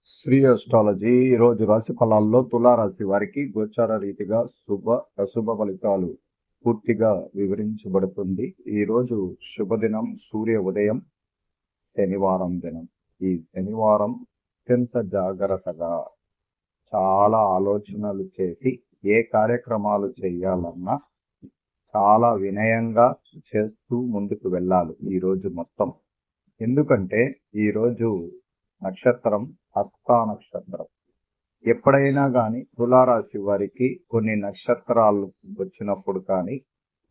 Shri astrology ఈరోజు రాశి ఫలాల్లో తులారాశి వారికి గోచార రీతిగా అశుభ ఫలితాలు పూర్తిగా వివరించబడుతుంది. ఈరోజు శుభదినం సూర్య ఉదయం, శనివారం దినం. ఈ శనివారం అత్యంత జాగ్రత్తగా చాలా ఆలోచనలు చేసి ఏ కార్యక్రమాలు చేయాలన్నా చాలా వినయంగా చేస్తూ ముందుకు వెళ్ళాలి ఈరోజు మొత్తం. ఎందుకంటే ఈరోజు నక్షత్రం హస్త నక్షత్రం. ఎప్పుడైనా కానీ తులారాశి వారికి కొన్ని నక్షత్రాలు వచ్చినప్పుడు కానీ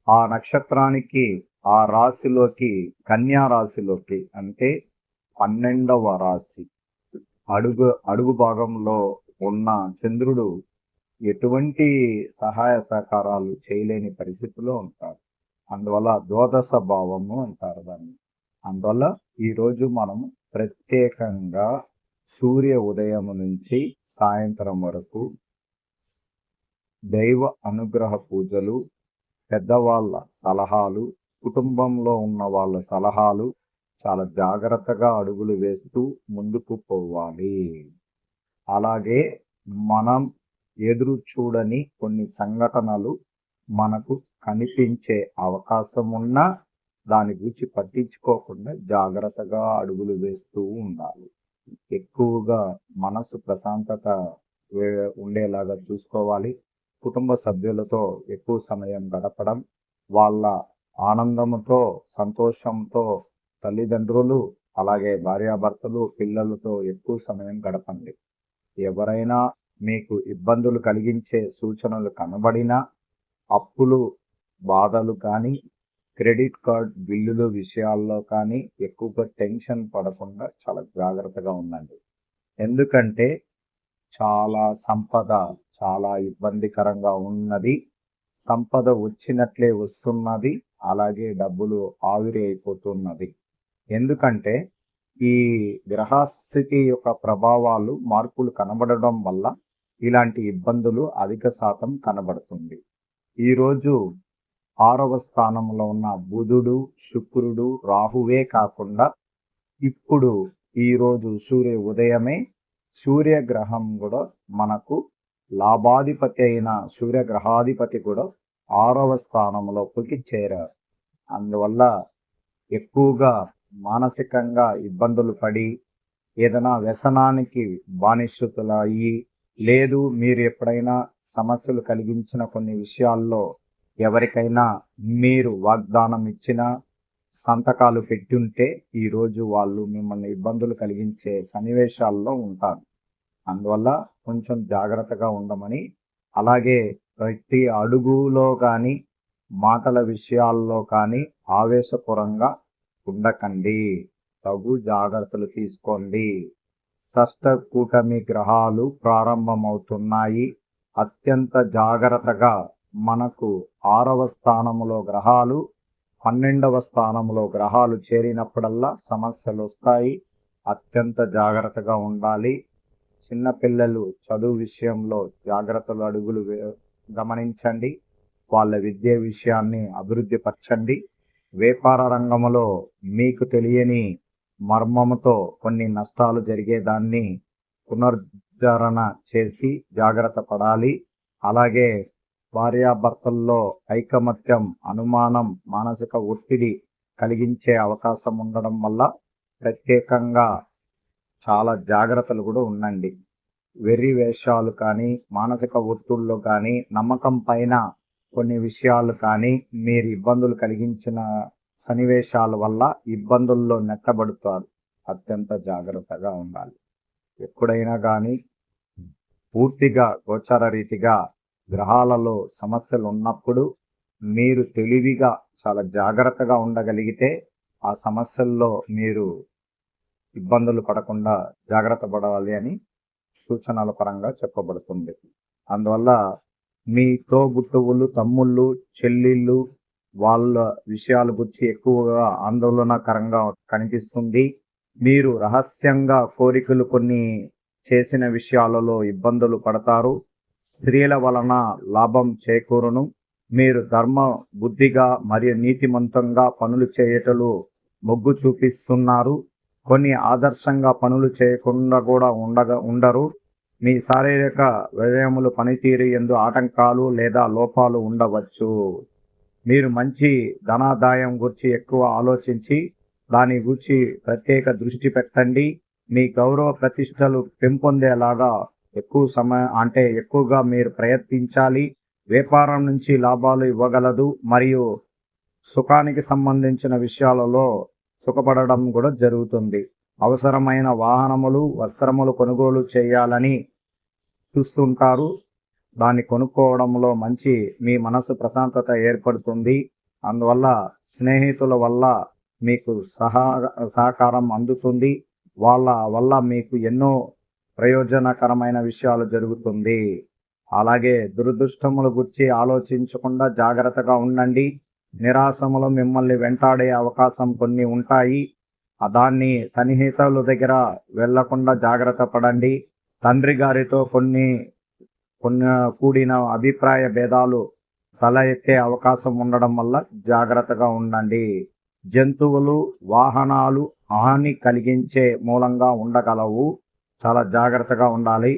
ఆ నక్షత్రానికి ఆ రాశిలోకి కన్యా రాశిలోకి అంటే 12వ రాశి అడుగు భాగంలో ఉన్న చంద్రుడు ఎటువంటి సహాయ సహకారాలు చేయలేని పరిస్థితిలో ఉంటారు. అందువల్ల ద్వాదశ భావము అంటారు దాన్ని. అందువల్ల ఈరోజు మనము ప్రత్యేకంగా సూర్య ఉదయం నుంచి సాయంత్రం వరకు దైవ అనుగ్రహ పూజలు, పెద్దవాళ్ళ సలహాలు, కుటుంబంలో ఉన్న వాళ్ళ సలహాలు చాలా జాగ్రత్తగా అడుగులు వేస్తూ ముందుకు పోవాలి. అలాగే మనం ఎదురు చూడని కొన్ని సంఘటనలు మనకు కనిపించే అవకాశం ఉన్నా దాని గురించి పట్టించుకోకుండా జాగ్రత్తగా అడుగులు వేస్తూ ఉండాలి. ఎక్కువగా మనసు ప్రశాంతత ఉండేలాగా చూసుకోవాలి. కుటుంబ సభ్యులతో ఎక్కువ సమయం గడపడం, వాళ్ళ ఆనందంతో సంతోషంతో తల్లిదండ్రులు అలాగే భార్యాభర్తలు పిల్లలతో ఎక్కువ సమయం గడపండి. ఎవరైనా మీకు ఇబ్బందులు కలిగించే సూచనలు కనబడినా అప్పులు బాధలు కానీ క్రెడిట్ కార్డ్ బిల్లుల విషయాల్లో కానీ ఎక్కువగా టెన్షన్ పడకుండా చాలా జాగ్రత్తగా ఉండండి. ఎందుకంటే సంపద చాలా ఇబ్బందికరంగా ఉన్నది. సంపద వచ్చినట్లే వస్తున్నది, అలాగే డబ్బులు ఆవిరి అయిపోతున్నది. ఎందుకంటే ఈ గ్రహస్థితి యొక్క ప్రభావాలు మార్పులు కనబడడం వల్ల ఇలాంటి ఇబ్బందులు అధిక శాతం కనబడుతుంది. ఈరోజు 6వ స్థానంలో ఉన్న బుధుడు, శుక్రుడు, రాహువే కాకుండా ఇప్పుడు ఈరోజు సూర్య ఉదయమే సూర్యగ్రహం కూడా మనకు లాభాధిపతి అయిన సూర్యగ్రహాధిపతి కూడా 6వ స్థానంలోకి చేరారు. అందువల్ల ఎక్కువగా మానసికంగా ఇబ్బందులు పడి ఏదైనా వ్యసనానికి బానిసతులయ్యి, లేదు మీరు ఎప్పుడైనా సమస్యలు కలిగించిన కొన్ని విషయాల్లో ఎవరికైనా మీరు వాగ్దానం ఇచ్చినా సంతకాలు పెట్టుంటే ఈరోజు వాళ్ళు మిమ్మల్ని ఇబ్బందులు కలిగించే సన్నివేశాల్లో ఉంటారు. అందువల్ల కొంచెం జాగ్రత్తగా ఉండమని, అలాగే ప్రతి అడుగులో కానీ మాటల విషయాల్లో కానీ ఆవేశపూరంగా ఉండకండి, తగు జాగ్రత్తలు తీసుకోండి. షష్ఠ కూటమి గ్రహాలు ప్రారంభమవుతున్నాయి. అత్యంత జాగ్రత్తగా మనకు 6వ స్థానంలో గ్రహాలు 12వ స్థానంలో గ్రహాలు చేరినప్పుడల్లా సమస్యలు వస్తాయి. అత్యంత జాగ్రత్తగా ఉండాలి. చిన్నపిల్లలు చదువు విషయంలో జాగ్రత్తలు అడుగులు గమనించండి. వాళ్ళ విద్య విషయాన్ని అభివృద్ధి పరచండి. వ్యాపార రంగంలో మీకు తెలియని మర్మముతో కొన్ని నష్టాలు జరిగేదాన్ని పునరుద్ధరణ చేసి జాగ్రత్త పడాలి. అలాగే భార్యాభర్తల్లో ఐకమత్యం, అనుమానం, మానసిక ఒత్తిడి కలిగించే అవకాశం ఉండడం వల్ల ప్రత్యేకంగా చాలా జాగ్రత్తలు కూడా ఉండండి. వెర్రి వేషాలు కానీ, మానసిక ఒత్తిళ్ళు కానీ, నమ్మకం పైన కొన్ని విషయాలు కానీ మీరు ఇబ్బందులు కలిగించిన సన్నివేశాల వల్ల ఇబ్బందుల్లో నెట్టబడుతారు. అత్యంత జాగ్రత్తగా ఉండాలి. ఎప్పుడైనా కానీ పూర్తిగా గోచార రీతిగా గ్రహాలలో సమస్యలు ఉన్నప్పుడు మీరు తెలివిగా చాలా జాగ్రత్తగా ఉండగలిగితే ఆ సమస్యల్లో మీరు ఇబ్బందులు పడకుండా జాగ్రత్త పడాలి అని సూచనల పరంగా చెప్పబడుతుంది. అందువల్ల మీ తోబుట్టువులు, తమ్ముళ్ళు, చెల్లిళ్ళు వాళ్ళ విషయాల గురించి ఎక్కువగా ఆందోళనకరంగా కనిపిస్తుంది. మీరు రహస్యంగా కోరికలు కొన్ని చేసిన విషయాలలో ఇబ్బందులు పడతారు. స్త్రీల వలన లాభం చేకూరును. మీరు ధర్మ బుద్ధిగా మరియు నీతిమంతంగా పనులు చేయటలు మొగ్గు చూపిస్తున్నారు. కొన్ని ఆదర్శంగా పనులు చేయకుండా కూడా ఉండరు. మీ శారీరక వ్యయములు పనితీరు యందు ఆటంకాలు లేదా లోపాలు ఉండవచ్చు. మీరు మంచి ధనాదాయం గురించి ఎక్కువ ఆలోచించి దాని గురించి ప్రత్యేక దృష్టి పెట్టండి. మీ గౌరవ ప్రతిష్టలు పెంపొందేలాగా ఎక్కువగా మీరు ప్రయత్నించాలి. వ్యాపారం నుంచి లాభాలు ఇవ్వగలదు మరియు సుఖానికి సంబంధించిన విషయాలలో సుఖపడడం కూడా జరుగుతుంది. అవసరమైన వాహనములు, వస్త్రములు కొనుగోలు చేయాలని చూస్తుంటారు. దాన్ని కొనుక్కోవడంలో మీ మనసు ప్రశాంతత ఏర్పడుతుంది. అందువల్ల స్నేహితుల వల్ల మీకు సహకారం అందుతుంది. వాళ్ళ వల్ల మీకు ఎన్నో ప్రయోజనకరమైన విషయాలు జరుగుతుంది. అలాగే దురదృష్టముల గురించి ఆలోచించకుండా జాగ్రత్తగా ఉండండి. నిరాశములు మిమ్మల్ని వెంటాడే అవకాశం కొన్ని ఉంటాయి. దాన్ని సన్నిహితుల దగ్గర వెళ్లకుండా జాగ్రత్త పడండి. తండ్రి గారితో కొన్ని కూడిన అభిప్రాయ భేదాలు తల ఎత్తే అవకాశం ఉండడం వల్ల జాగ్రత్తగా ఉండండి. జంతువులు, వాహనాలు హాని కలిగించే మూలంగా ఉండగలవు. చాలా జాగ్రత్తగా ఉండాలి.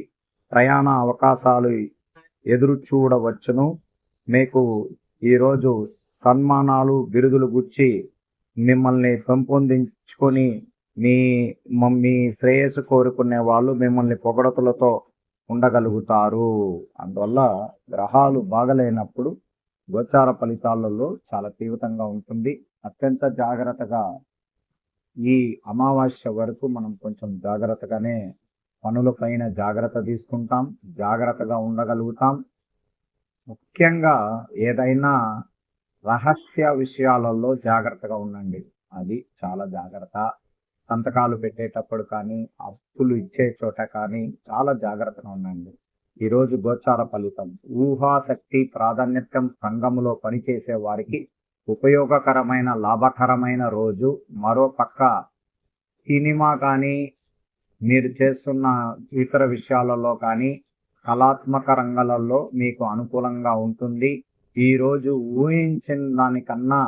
ప్రయాణ అవకాశాలు ఎదురు చూడవచ్చును. మీకు ఈరోజు సన్మానాలు, బిరుదులు గుచ్చి మిమ్మల్ని పెంపొందించుకొని మీ శ్రేయస్సు కోరుకునే వాళ్ళు మిమ్మల్ని పొగడతలతో ఉండగలుగుతారు. అందువల్ల గ్రహాలు బాగలేనప్పుడు గోచార ఫలితాలలో చాలా తీవ్రంగా ఉంటుంది. అత్యంత జాగ్రత్తగా ఈ అమావాస్య వరకు మనం కొంచెం జాగ్రత్తగానే పనులపైన జాగ్రత్త తీసుకుంటాం, జాగ్రత్తగా ఉండగలుగుతాం. ముఖ్యంగా ఏదైనా రహస్య విషయాలలో జాగ్రత్తగా ఉండండి. అది చాలా జాగ్రత్త. సంతకాలు పెట్టేటప్పుడు కానీ, అప్పులు ఇచ్చే చోట కానీ చాలా జాగ్రత్తగా ఉండండి. ఈరోజు గోచార ఫలితం. ఊహాశక్తి ప్రాధాన్యతం రంగంలో పనిచేసే వారికి ఉపయోగకరమైన, లాభకరమైన రోజు. మరో పక్క సినిమా కానీ, మీరు చేస్తున్న ఇతర విషయాలలో కానీ, కళాత్మక రంగాలలో మీకు అనుకూలంగా ఉంటుంది. ఈరోజు ఊహించిన దానికన్నా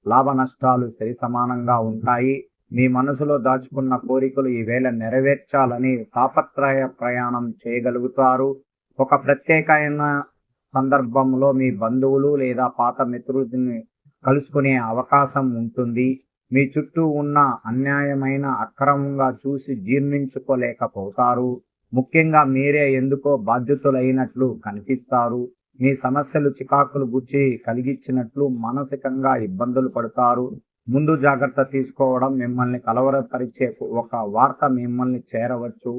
లాభ నష్టాలు సరి సమానంగా ఉంటాయి. మీ మనసులో దాచుకున్న కోరికలు ఈవేళ నెరవేర్చాలని తాపత్రయ ప్రయాణం చేయగలుగుతారు. ఒక ప్రత్యేకమైన సందర్భంలో మీ బంధువులు లేదా పాత మిత్రులని కలుసుకునే అవకాశం ఉంటుంది. మీ చుట్టూ ఉన్న అన్యాయమైన అక్రమంగా చూసి జీర్ణించుకోలేకపోతారు. ముఖ్యంగా మీరే ఎందుకో బాధ్యతలైనట్లు కనిపిస్తారు. మీ సమస్యలు చికాకులు గుచ్చి కలిగించినట్లు మానసికంగా ఇబ్బందులు పడతారు. ముందు జాగ్రత్త తీసుకోవడం. మిమ్మల్ని కలవరపరిచే ఒక వార్త మిమ్మల్ని చేరవచ్చు.